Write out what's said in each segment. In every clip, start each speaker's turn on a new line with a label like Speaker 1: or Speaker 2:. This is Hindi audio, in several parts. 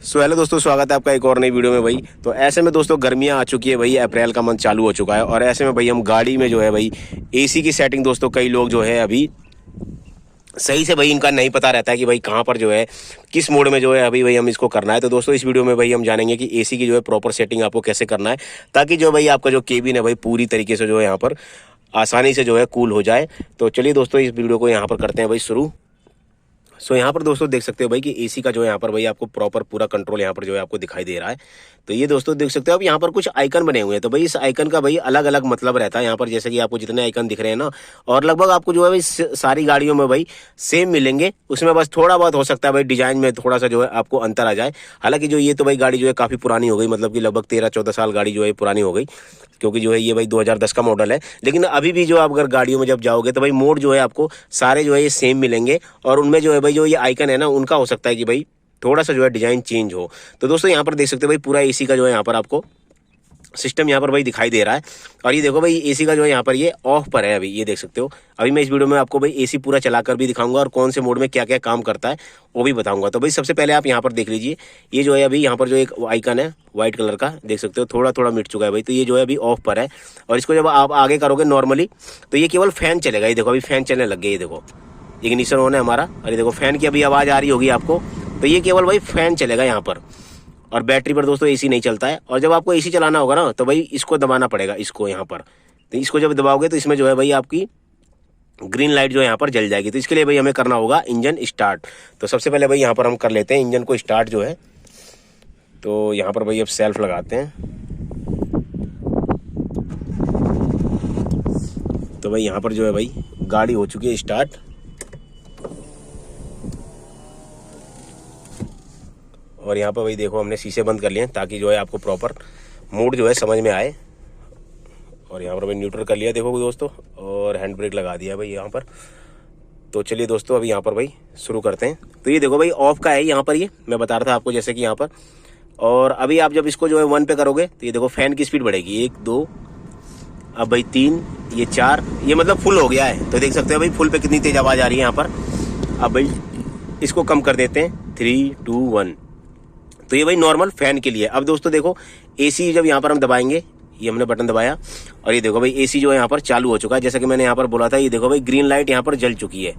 Speaker 1: हेलो दोस्तों, स्वागत है आपका एक और नई वीडियो में भाई। तो ऐसे में दोस्तों गर्मियां आ चुकी है भाई, अप्रैल का मंथ चालू हो चुका है और ऐसे में भाई हम गाड़ी में जो है भाई एसी की सेटिंग दोस्तों कई लोग जो है अभी सही से भाई इनका नहीं पता रहता है कि भाई कहाँ पर जो है किस मोड में जो है अभी भाई हम इसको करना है। तो दोस्तों इस वीडियो में भाई हम जानेंगे कि एसी की जो है प्रॉपर सेटिंग आपको कैसे करना है ताकि जो भाई आपका जो केबिन है भाई पूरी तरीके से जो है यहाँ पर आसानी से जो है कूल हो जाए। तो चलिए दोस्तों इस वीडियो को यहाँ पर करते हैं भाई शुरू। यहाँ पर दोस्तों देख सकते हो भाई कि एसी का जो है यहाँ पर भाई आपको प्रॉपर पूरा कंट्रोल यहाँ पर जो है आपको दिखाई दे रहा है। तो ये दोस्तों देख सकते हो अब यहाँ पर कुछ आइकन बने हुए हैं। तो भाई इस आइकन का भाई अलग अलग मतलब रहता है यहाँ पर, जैसे कि आपको जितने आइकन दिख रहे हैं ना, और लगभग आपको जो है भाई सारी गाड़ियों में भाई सेम मिलेंगे। उसमें बस थोड़ा बहुत हो सकता है भाई डिजाइन में थोड़ा सा जो है आपको अंतर आ जाए। हालांकि जो ये तो भाई गाड़ी जो है काफी पुरानी हो गई, मतलब कि लगभग 13-14 साल गाड़ी जो है पुरानी हो गई, क्योंकि जो है ये भाई 2010 का मॉडल है। लेकिन अभी भी जो आप अगर गाड़ियों में जब जाओगे तो भाई मोड जो है आपको सारे जो है ये सेम मिलेंगे और उनमें जो है भाई जो ये आइकन है ना उनका हो सकता है कि भाई थोड़ा सा जो है डिजाइन चेंज हो। तो दोस्तों यहाँ पर देख सकते हो भाई पूरा एसी का जो है यहाँ पर आपको सिस्टम यहाँ पर भाई दिखाई दे रहा है। और ये देखो भाई एसी का जो है यहाँ पर ये ऑफ पर है अभी, ये देख सकते हो। अभी मैं इस वीडियो में आपको भाई एसी पूरा चलाकर भी दिखाऊंगा और कौन से मोड में क्या क्या काम करता है वो भी बताऊंगा। तो भाई सबसे पहले आप यहाँ पर देख लीजिए, ये जो है अभी यहाँ पर जो एक आइकन है व्हाइट कलर का, देख सकते हो थोड़ा थोड़ा मिट चुका है भाई। तो ये जो है अभी ऑफ पर है और इसको जब आप आगे करोगे नॉर्मली तो ये केवल फैन चलेगा। ये देखो अभी फैन चलने लग गया, ये देखो इग्निशन ऑन है हमारा और ये देखो फैन की अभी आवाज़ आ रही होगी आपको। तो ये केवल भाई फैन चलेगा यहाँ पर और बैटरी पर दोस्तों एसी नहीं चलता है। और जब आपको एसी चलाना होगा ना तो भाई इसको दबाना पड़ेगा, इसको यहाँ पर। तो इसको जब दबाओगे तो इसमें जो है भाई आपकी ग्रीन लाइट जो है यहाँ पर जल जाएगी। तो इसके लिए भाई हमें करना होगा इंजन स्टार्ट। तो सबसे पहले भाई यहाँ पर हम कर लेते हैं इंजन को स्टार्ट जो है। तो यहाँ पर भाई अब सेल्फ लगाते हैं। तो भाई यहाँ पर जो है भाई गाड़ी हो चुकी है स्टार्ट। और यहाँ पर भाई देखो हमने शीशे बंद कर लिए ताकि जो है आपको प्रॉपर मोड जो है समझ में आए। और यहाँ पर भाई न्यूट्रल कर लिया देखो दोस्तों, और हैंड ब्रेक लगा दिया भाई यहाँ पर। तो चलिए दोस्तों अभी यहाँ पर भाई शुरू करते हैं। तो ये देखो भाई ऑफ का है यहाँ पर, ये मैं बता रहा था आपको जैसे कि यहाँ पर। और अभी आप जब इसको जो है 1 पे करोगे तो ये देखो फैन की स्पीड बढ़ेगी 1 2, अब भाई 3, ये 4, ये मतलब फुल हो गया है। तो देख सकते हो भाई फुल पे कितनी तेज आवाज़ आ रही है यहाँ पर। अब भाई इसको कम कर देते हैं 3 2 1। तो ये भाई नॉर्मल फैन के लिए। अब दोस्तों देखो एसी जब यहाँ पर हम दबाएंगे, ये हमने बटन दबाया और ये देखो भाई एसी जो है यहाँ पर चालू हो चुका है। जैसा कि मैंने यहाँ पर बोला था, ये देखो भाई ग्रीन लाइट यहाँ पर जल चुकी है,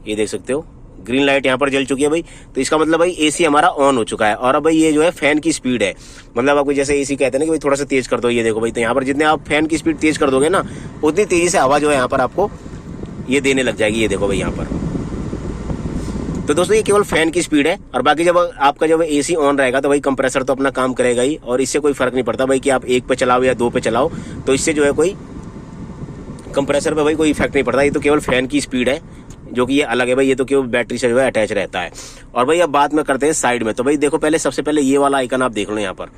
Speaker 1: ये देख सकते हो ग्रीन लाइट यहाँ पर जल चुकी है भाई। तो इसका मतलब भाई एसी हमारा ऑन हो चुका है। और अब भाई ये जो है फैन की स्पीड है, मतलब आपको जैसे एसी कहते हैं ना कि भाई थोड़ा सा तेज कर दो, ये देखो भाई। तो यहाँ पर जितने आप फैन की स्पीड तेज कर दोगे ना उतनी तेजी से हवा जो है यहाँ पर आपको ये देने लग जाएगी, ये देखो भाई यहाँ पर। तो दोस्तों ये केवल फैन की स्पीड है। और बाकी जब आपका जब एसी ऑन रहेगा तो भाई कंप्रेसर तो अपना काम करेगा ही, और इससे कोई फर्क नहीं पड़ता भाई कि आप 1 पे चलाओ या 2 पे चलाओ। तो इससे जो है कोई कंप्रेसर पे भाई कोई इफेक्ट नहीं पड़ता। ये तो केवल फैन की स्पीड है जो कि ये अलग है भाई, ये तो केवल बैटरी से जो है अटैच रहता है। और भाई अब बात में करते हैं साइड में। तो भाई देखो पहले सबसे पहले ये वाला आइकन आप देख लो यहाँ पर।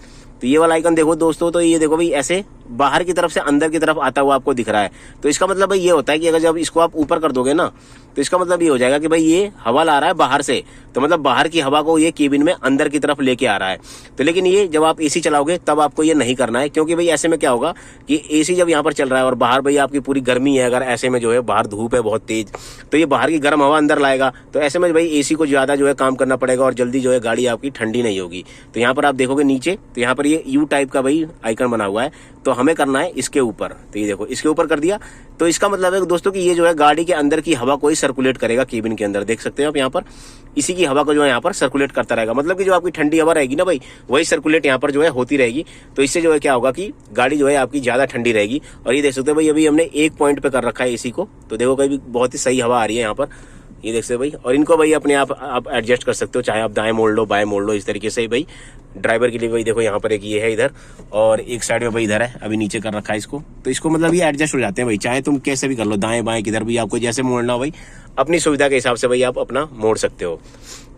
Speaker 1: तो ये वाला आइकन देखो दोस्तों, तो ये देखो भाई ऐसे बाहर की तरफ से अंदर की तरफ आता हुआ आपको दिख रहा है। तो इसका मतलब भाई ये होता है कि अगर जब इसको आप ऊपर कर दोगे ना तो इसका मतलब ये हो जाएगा कि भाई ये हवा ला रहा है बाहर से। तो मतलब बाहर की हवा को ये केबिन में अंदर की तरफ लेके आ रहा है। तो लेकिन ये जब आप एसी चलाओगे तब आपको ये नहीं करना है, क्योंकि भाई ऐसे में क्या होगा कि एसी जब यहाँ पर चल रहा है और बाहर भाई आपकी पूरी गर्मी है, अगर ऐसे में जो है बाहर धूप है बहुत तेज, तो ये बाहर की गर्म हवा अंदर लाएगा। तो ऐसे में भाई एसी को ज्यादा जो है काम करना पड़ेगा और जल्दी जो है गाड़ी आपकी ठंडी नहीं होगी। तो यहाँ पर आप देखोगे नीचे, तो यहाँ पर ये यू टाइप का भाई आइकन बना हुआ है। तो हमें करना है इसके ऊपर। तो ये देखो इसके ऊपर कर दिया। तो इसका मतलब है दोस्तों कि ये जो है गाड़ी के अंदर की हवा को ही सर्कुलेट करेगा केबिन के अंदर, देख सकते हो आप यहाँ पर। इसी की हवा को जो है यहाँ पर सर्कुलेट करता रहेगा, मतलब कि जो आपकी ठंडी हवा रहेगी ना भाई वही सर्कुलेट यहाँ पर जो है होती रहेगी। तो इससे जो है क्या होगा कि गाड़ी जो है आपकी ज्यादा ठंडी रहेगी। और ये देख सकते हो भाई अभी हमने 1 पॉइंट पे कर रखा है एसी को। तो देखो कहीं बहुत ही सही हवा आ रही है यहाँ पर, ये देख सकते हो भाई। और इनको भाई अपने आप एडजस्ट कर सकते हो, चाहे आप दाएं मोड़ लो बाएं मोड़ लो, इस तरीके से ही भाई। ड्राइवर के लिए भाई देखो यहाँ पर एक ये है इधर, और एक साइड में भाई इधर है, अभी नीचे कर रखा है इसको। तो इसको मतलब ये एडजस्ट हो जाते हैं भाई, चाहे तुम कैसे भी कर लो, दाएं बाएं किधर भी आपको जैसे मोड़ना हो भाई अपनी सुविधा के हिसाब से भाई आप अपना मोड़ सकते हो।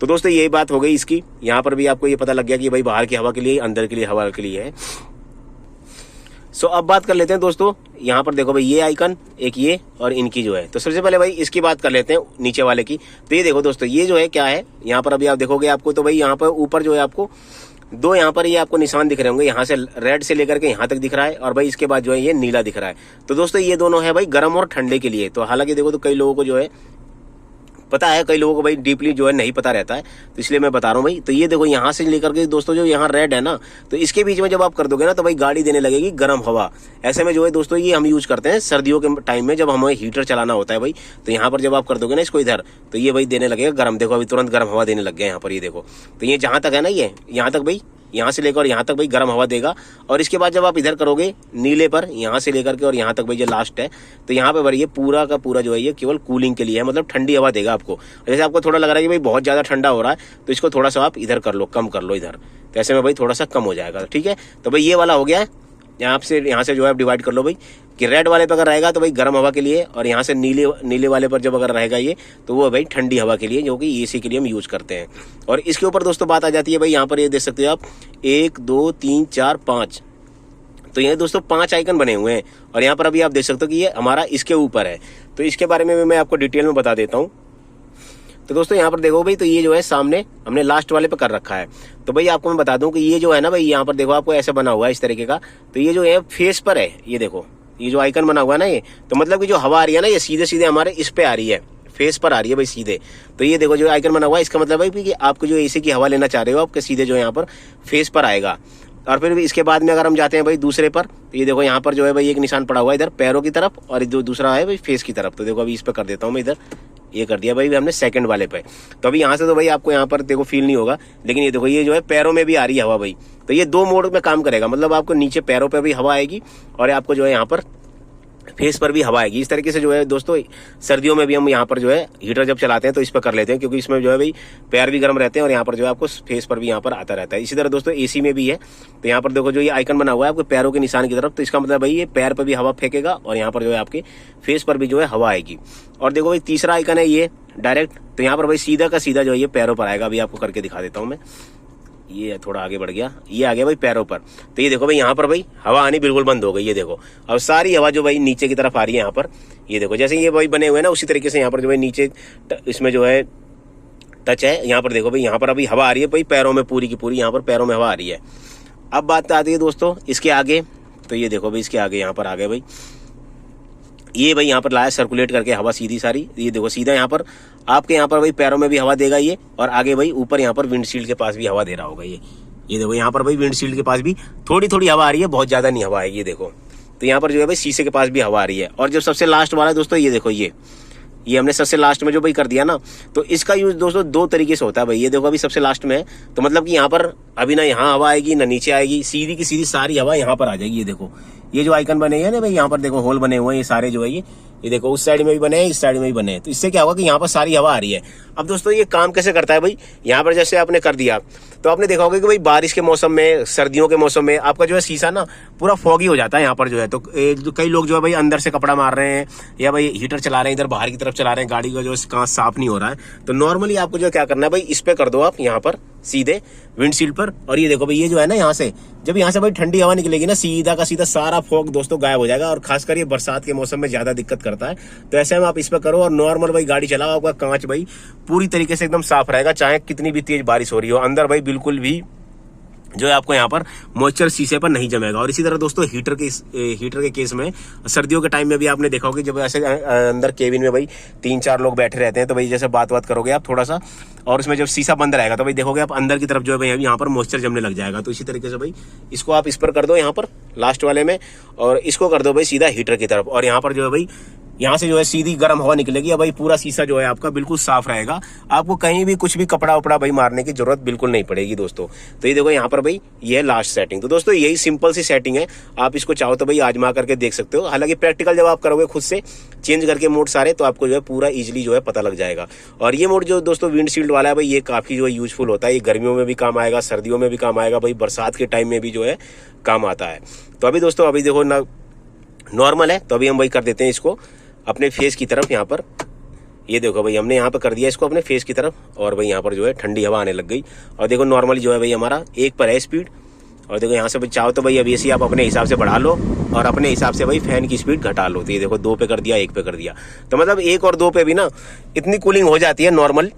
Speaker 1: तो दोस्तों यही बात हो गई इसकी। यहाँ पर भी आपको ये पता लग गया कि भाई बाहर की हवा के लिए, अंदर के लिए हवा के लिए है। अब बात कर लेते हैं दोस्तों, यहाँ पर देखो भाई ये आइकन एक ये और इनकी जो है। तो सबसे पहले भाई इसकी बात कर लेते हैं नीचे वाले की। तो ये देखो दोस्तों ये जो है क्या है, यहाँ पर अभी आप देखोगे आपको, तो भाई यहाँ पर ऊपर जो है आपको 2 यहाँ पर ये आपको निशान दिख रहे होंगे, यहाँ से रेड से लेकर के यहाँ तक दिख रहा है, और भाई इसके बाद जो है ये नीला दिख रहा है। तो दोस्तों ये दोनों है भाई गर्म और ठंडे के लिए। तो हालांकि देखो तो कई लोगों को जो है पता है कई लोगों को भाई डीपली जो है नहीं पता रहता है, तो इसलिए मैं बता रहा हूँ भाई। तो ये देखो यहाँ से लेकर के दोस्तों जो यहाँ रेड है ना, तो इसके बीच में जब आप कर दोगे ना तो भाई गाड़ी देने लगेगी गर्म हवा। ऐसे में जो है दोस्तों ये हम यूज करते हैं सर्दियों के टाइम में, जब हमें हीटर चलाना होता है भाई, तो यहाँ पर जब आप कर दोगे ना इसको इधर, तो ये भाई देने लगेगा गर्म। देखो अभी तुरंत गर्म हवा देने लग गया यहाँ पर, ये देखो। तो ये जहाँ तक है ना, ये यहाँ तक भाई, यहाँ से लेकर यहाँ तक भाई गर्म हवा देगा। और इसके बाद जब आप इधर करोगे नीले पर, यहाँ से लेकर के और यहाँ तक भाई जो लास्ट है, तो यहाँ पे भाई ये पूरा का पूरा जो है ये केवल कूलिंग के लिए है, मतलब ठंडी हवा देगा आपको। जैसे आपको थोड़ा लग रहा है कि भाई बहुत ज़्यादा ठंडा हो रहा है, तो इसको थोड़ा सा आप इधर कर लो, कम कर लो इधर, तो ऐसे में भाई थोड़ा सा कम हो जाएगा। ठीक है, तो भाई ये वाला हो गया है। यहाँ से जो है आप डिवाइड कर लो भाई कि रेड वाले पे अगर रहेगा तो भाई गर्म हवा के लिए, और यहाँ से नीले वाले पर जब अगर रहेगा ये, तो वो भाई ठंडी हवा के लिए, जो कि एसी के लिए हम यूज करते हैं। और इसके ऊपर दोस्तों बात आ जाती है भाई, यहाँ पर ये देख सकते हो आप 1 2 3 4 5, तो ये दोस्तों 5 आइकन बने हुए हैं। और यहाँ पर अभी आप देख सकते हो कि ये हमारा इसके ऊपर है, तो इसके बारे में भी मैं आपको डिटेल में बता देता हूँ। तो दोस्तों यहाँ पर देखो भाई, तो ये जो है सामने हमने लास्ट वाले पे कर रखा है। तो भाई आपको मैं बता दूं कि ये जो है ना भाई, यहाँ पर देखो आपको ऐसा बना हुआ है इस तरीके का, तो ये जो है फेस पर है, ये देखो ये जो आइकन बना हुआ है ना ये, तो मतलब कि जो हवा आ रही है ना ये सीधे सीधे हमारे इस पे आ रही है, फेस पर आ रही है भाई सीधे। तो ये देखो जो आइकन बना हुआ है, इसका मतलब है कि आपको जो एसी की हवा लेना चाह रहे हो आपके सीधे जो यहाँ पर फेस पर आएगा। और फिर इसके बाद में अगर हम जाते हैं भाई दूसरे पर, तो ये देखो यहाँ पर जो है भाई एक निशान पड़ा हुआ है इधर पैरों की तरफ, और जो दूसरा है भाई फेस की तरफ। तो देखो अभी इस पर कर देता हूँ मैं, इधर ये कर दिया भाई हमने सेकंड वाले पे। तो अभी यहाँ से तो भाई आपको यहाँ पर देखो फील नहीं होगा, लेकिन ये देखो ये जो है पैरों में भी आ रही है हवा भाई। तो ये 2 मोड में काम करेगा, मतलब आपको नीचे पैरों पे भी हवा आएगी और आपको जो है यहाँ पर फेस पर भी हवा आएगी। इस तरीके से जो है दोस्तों सर्दियों में भी हम यहाँ पर जो है हीटर जब चलाते हैं तो इस पर कर लेते हैं, क्योंकि इसमें जो है भाई पैर भी गर्म रहते हैं और यहाँ पर जो है आपको फेस पर भी यहाँ पर आता रहता है। इसी तरह दोस्तों एसी में भी है, तो यहाँ पर देखो जो ये आइकन बना हुआ है आपके पैरों के निशान की तरफ, तो इसका मतलब भाई ये पैर पर भी हवा फेंकेगा और यहाँ पर जो है आपके फेस पर भी जो है हवा आएगी। और देखो भाई तीसरा आइकन है ये डायरेक्ट, तो यहाँ पर भाई सीधा का सीधा जो है ये पैरों पर आएगा। अभी आपको करके दिखा देता हूँ मैं, ये थोड़ा आगे बढ़ गया, ये आ गया भाई पैरों पर। तो ये देखो भाई यहाँ पर भाई हवा आनी बिल्कुल बंद हो गई, ये देखो अब सारी हवा जो भाई नीचे की तरफ आ रही है यहाँ पर। ये देखो जैसे ये भाई बने हुए हैं ना, उसी तरीके से यहाँ पर जो है नीचे इसमें जो है टच है, यहाँ पर देखो भाई यहाँ पर अभी हवा आ रही है भाई पैरों में, पूरी की पूरी यहाँ पर पैरों में हवा आ रही है। अब बात आती है दोस्तों इसके आगे, तो ये देखो भाई इसके आगे यहाँ पर आ गए भाई, ये भाई यहाँ पर लाया सर्कुलेट करके हवा सीधी सारी, ये देखो सीधा यहाँ पर आपके यहाँ पर भाई पैरों में भी हवा देगा ये, और आगे भाई ऊपर यहाँ पर विंडशील्ड के पास भी हवा दे रहा होगा ये देखो यहाँ पर भाई विंडशील्ड के पास भी थोड़ी थोड़ी हवा आ रही है, बहुत ज्यादा नहीं हवा आएगी। ये देखो तो यहाँ पर जो है भाई शीशे के पास भी हवा आ रही है। और जो सबसे लास्ट वाला है दोस्तों, ये देखो ये हमने सबसे लास्ट में जो भाई कर दिया ना, तो इसका यूज दोस्तों 2 तरीके से होता है भाई। ये देखो अभी सबसे लास्ट में है, तो मतलब कि यहाँ पर अभी ना यहाँ हवा आएगी ना नीचे आएगी, सीधी की सीधी सारी हवा यहाँ पर आ जाएगी। ये देखो ये जो आइकन बने हैं ना भाई, यहाँ पर देखो होल बने हुए हैं, ये सारे जो है ये देखो उस साइड में भी बने हैं, इस साइड में भी बने हैं। तो इससे क्या होगा कि यहाँ पर सारी हवा आ रही है। अब दोस्तों ये काम कैसे करता है भाई, यहाँ पर जैसे आपने कर दिया तो आपने देखा होगा कि भाई बारिश के मौसम में, सर्दियों के मौसम में आपका जो है शीशा ना पूरा फॉगी हो जाता है यहाँ पर जो है। तो कई लोग जो है भाई अंदर से कपड़ा मार रहे हैं या भाई हीटर चला रहे हैं, इधर बाहर की तरफ चला रहे हैं, गाड़ी का जो कांच साफ नहीं हो रहा है, तो नॉर्मली आपको जो क्या करना है भाई, इस पे कर दो आप यहाँ पर सीधे विंडशील्ड पर। और ये देखो भाई ये जो है ना, यहाँ से जब यहाँ से भाई ठंडी हवा निकलेगी ना, सीधा का सीधा सारा फॉग दोस्तों गायब हो जाएगा। और खासकर ये बरसात के मौसम में ज्यादा दिक्कत करता है, तो ऐसे में आप इस पे करो और नॉर्मल भाई गाड़ी चलाओ, आपका कांच भाई पूरी तरीके से एकदम साफ रहेगा, चाहे कितनी भी तेज बारिश हो रही हो, अंदर भाई बिल्कुल भी जो है आपको यहाँ पर मॉइस्चर शीशे पर नहीं जमेगा। और इसी तरह दोस्तों हीटर के केस में सर्दियों के टाइम में भी आपने देखा होगा जब ऐसे अंदर केबिन में भाई 3-4 लोग बैठे रहते हैं, तो भाई जैसे बात करोगे आप थोड़ा सा, और उसमें जब शीशा बंद रहेगा तो भाई देखोगे आप अंदर की तरफ जो है भाई यहाँ पर मॉइस्चर जमने लग जाएगा। तो इसी तरीके से भाई इसको आप इस पर कर दो यहाँ पर लास्ट वाले में, और इसको कर दो भाई सीधा हीटर की तरफ, और यहाँ पर जो है भाई यहाँ से जो है सीधी गर्म हवा निकलेगी। अब भाई पूरा शीशा जो है आपका बिल्कुल साफ रहेगा, आपको कहीं भी कुछ भी कपड़ा उपड़ा भाई मारने की जरूरत बिल्कुल नहीं पड़ेगी दोस्तों। तो ये देखो यहाँ पर भाई ये है लास्ट सेटिंग। तो दोस्तों यही सिंपल सी सेटिंग है, आप इसको चाहो तो भाई आजमा करके देख सकते हो। हालांकि प्रैक्टिकल जब आप करोगे खुद से चेंज करके मोड सारे, तो आपको जो है पूरा इजिली जो है पता लग जाएगा। और ये मोड जो दोस्तों विंडशील्ड वाला है भाई, ये काफी जो है यूजफुल होता है, ये गर्मियों में भी काम आएगा, सर्दियों में भी काम आएगा भाई, बरसात के टाइम में भी जो है काम आता है। तो अभी दोस्तों अभी देखो ना नॉर्मल है, तो अभी हम भाई कर देते हैं इसको अपने फेस की तरफ यहाँ पर। ये देखो भाई हमने यहाँ पर कर दिया इसको अपने फेस की तरफ, और भाई यहाँ पर जो है ठंडी हवा आने लग गई। और देखो नॉर्मली जो है भाई हमारा 1 पर है स्पीड, और देखो यहाँ से भाई चाहो तो भाई अब एसी आप अपने हिसाब से बढ़ा लो और अपने हिसाब से भाई फैन की स्पीड घटा लो। तो ये देखो 2 पे कर दिया, 1 पे कर दिया, तो मतलब 1 और 2 पे भी ना इतनी कूलिंग हो जाती है नॉर्मल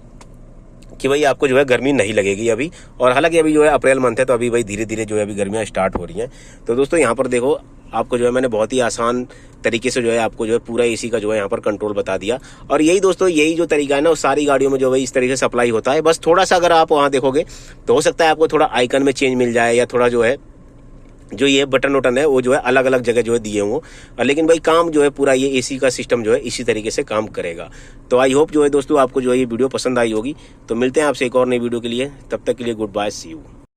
Speaker 1: कि भाई आपको जो है गर्मी नहीं लगेगी अभी। और हालांकि अभी जो है अप्रैल मंथ है, तो अभी भाई धीरे धीरे जो है अभी गर्मियाँ स्टार्ट हो रही हैं। तो दोस्तों यहाँ पर देखो आपको जो है मैंने बहुत ही आसान तरीके से जो है आपको जो है पूरा एसी का जो है यहाँ पर कंट्रोल बता दिया। और यही दोस्तों यही जो तरीका है ना, वो सारी गाड़ियों में जो है इस तरीके से सप्लाई होता है। बस थोड़ा सा अगर आप वहाँ देखोगे तो हो सकता है आपको थोड़ा आइकन में चेंज मिल जाए, या थोड़ा जो है जो ये बटन वटन है वो जो है अलग अलग जगह जो है दिए हों, लेकिन भाई काम जो है पूरा ये एसी का सिस्टम जो है इसी तरीके से काम करेगा। तो आई होप जो है दोस्तों आपको जो है ये वीडियो पसंद आई होगी। तो मिलते हैं आपसे एक और नई वीडियो के लिए, तब तक के लिए गुड बाय, सी यू।